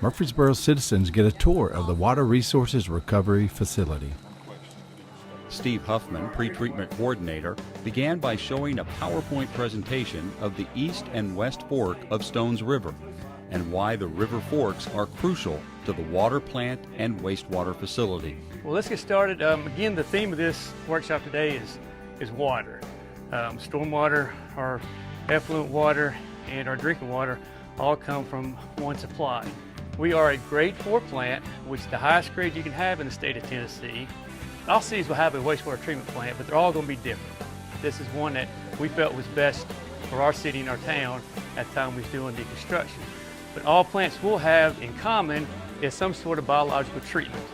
Murfreesboro citizens get a tour of the Water Resources Recovery Facility. Steve Huffman, pretreatment coordinator, began by showing a PowerPoint presentation of the east and west fork of Stones River and why the river forks are crucial to the water plant and wastewater facility. Well, let's get started. Again, the theme of this workshop today is water. Stormwater, our effluent water, and our drinking water all come from one supply. We are a grade 4 plant, which is the highest grade you can have in the state of Tennessee. All cities will have a wastewater treatment plant, but they're all going to be different. This is one that we felt was best for our city and our town at the time we was doing the construction. But all plants will have in common is some sort of biological treatment.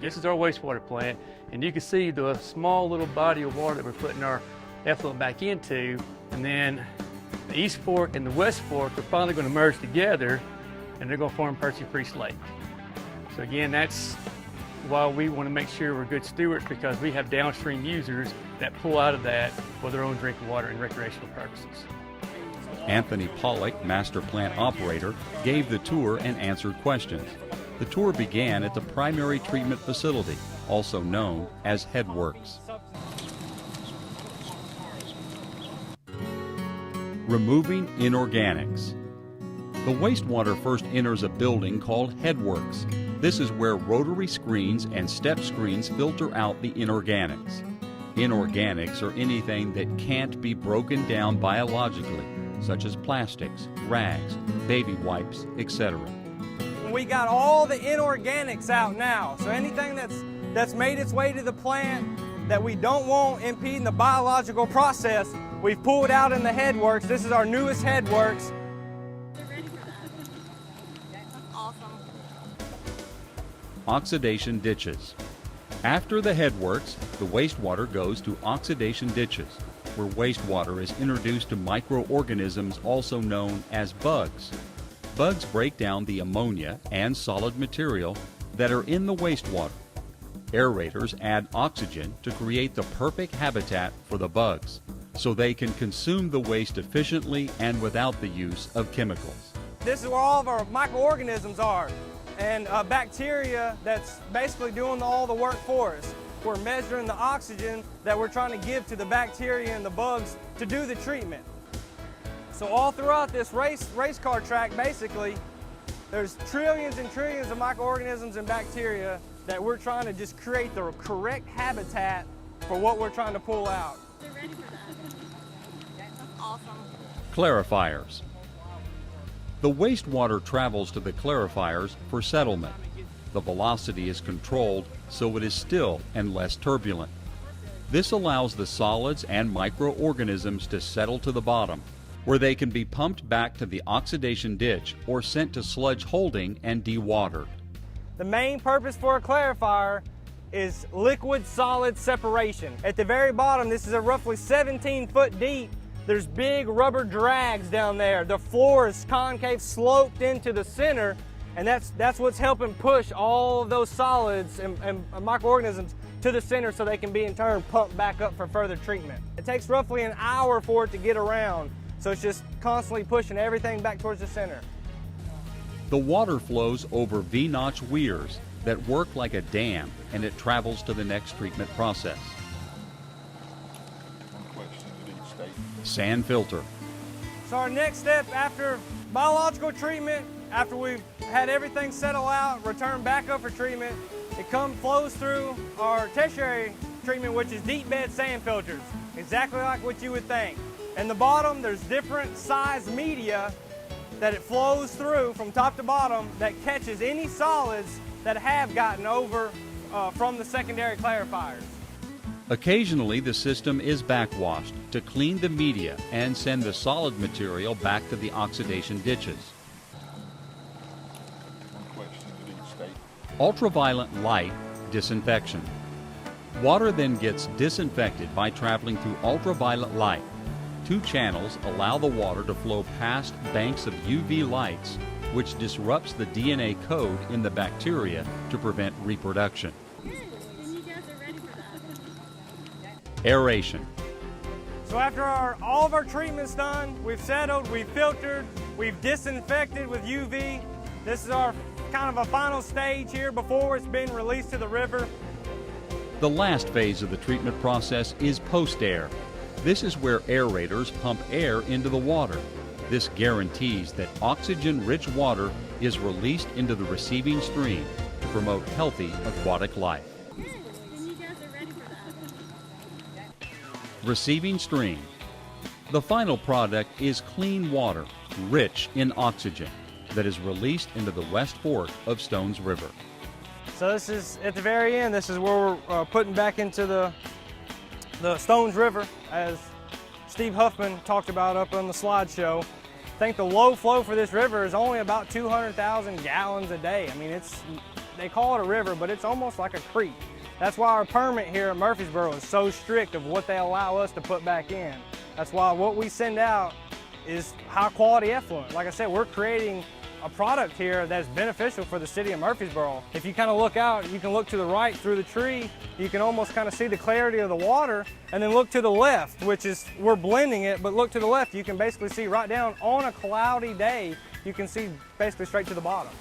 This is our wastewater plant, and you can see the small little body of water that we're putting our effluent back into, and then the East Fork and the West Fork are finally going to merge together, and they're going to form Percy Priest Lake. So again, that's why we want to make sure we're good stewards, because we have downstream users that pull out of that for their own drinking water and recreational purposes. Anthony Pollock, master plant operator, gave the tour and answered questions. The tour began at the primary treatment facility, also known as Headworks. Removing inorganics. The wastewater first enters a building called Headworks. This is where rotary screens and step screens filter out the inorganics. Inorganics are anything that can't be broken down biologically, such as plastics, rags, baby wipes, etc. We got all the inorganics out now, so anything that's made its way to the plant that we don't want impeding the biological process, we've pulled out in the Headworks. This is our newest Headworks. You're ready for that. That's awesome. Oxidation ditches. After the Headworks, the wastewater goes to oxidation ditches, where wastewater is introduced to microorganisms also known as bugs. Bugs break down the ammonia and solid material that are in the wastewater. Aerators add oxygen to create the perfect habitat for the bugs, so they can consume the waste efficiently and without the use of chemicals. This is where all of our microorganisms are, and bacteria that's basically doing all the work for us. We're measuring the oxygen that we're trying to give to the bacteria and the bugs to do the treatment. So all throughout this race car track, basically, there's trillions and trillions of microorganisms and bacteria that we're trying to just create the correct habitat for what we're trying to pull out. You're ready for that. That's awesome. Clarifiers. The wastewater travels to the clarifiers for settlement. The velocity is controlled so it is still and less turbulent. This allows the solids and microorganisms to settle to the bottom, where they can be pumped back to the oxidation ditch or sent to sludge holding and dewatered. The main purpose for a clarifier is liquid-solid separation. At the very bottom, this is a roughly 17 foot deep. There's big rubber drags down there. The floor is concave, sloped into the center, and that's what's helping push all of those solids and microorganisms to the center so they can be in turn pumped back up for further treatment. It takes roughly an hour for it to get around, so it's just constantly pushing everything back towards the center. The water flows over V-notch weirs that work like a dam, and it travels to the next treatment process. Sand filter. So our next step after biological treatment, after we've had everything settle out, return back up for treatment, it flows through our tertiary treatment, which is deep bed sand filters, exactly like what you would think. In the bottom, there's different size media that it flows through from top to bottom that catches any solids that have gotten over from the secondary clarifiers. Occasionally, the system is backwashed to clean the media and send the solid material back to the oxidation ditches. Ultraviolet light disinfection. Water then gets disinfected by traveling through ultraviolet light. Two channels allow the water to flow past banks of UV lights, which disrupts the DNA code in the bacteria to prevent reproduction. Good. And you guys are ready for that. Aeration. So after all of our treatment's done, we've settled, we've filtered, we've disinfected with UV, This is our kind of a final stage here before it's been released to the river. The last phase of the treatment process is post-air. This is where aerators pump air into the water. This guarantees that oxygen-rich water is released into the receiving stream to promote healthy aquatic life. Good. Then you guys are ready for that. Receiving stream. The final product is clean water, rich in oxygen, that is released into the West Fork of Stones River. So this is, at the very end, this is where we're putting back into the Stones River, as Steve Huffman talked about up on the slideshow. I think the low flow for this river is only about 200,000 gallons a day. I mean, they call it a river, but it's almost like a creek. That's why our permit here at Murfreesboro is so strict of what they allow us to put back in. That's why what we send out is high quality effluent. Like I said, we're creating a product here that's beneficial for the city of Murfreesboro. If you kind of look out, you can look to the right through the tree, you can almost kind of see the clarity of the water, and then look to the left, which is, we're blending it, but look to the left, you can basically see right down on a cloudy day, you can see basically straight to the bottom.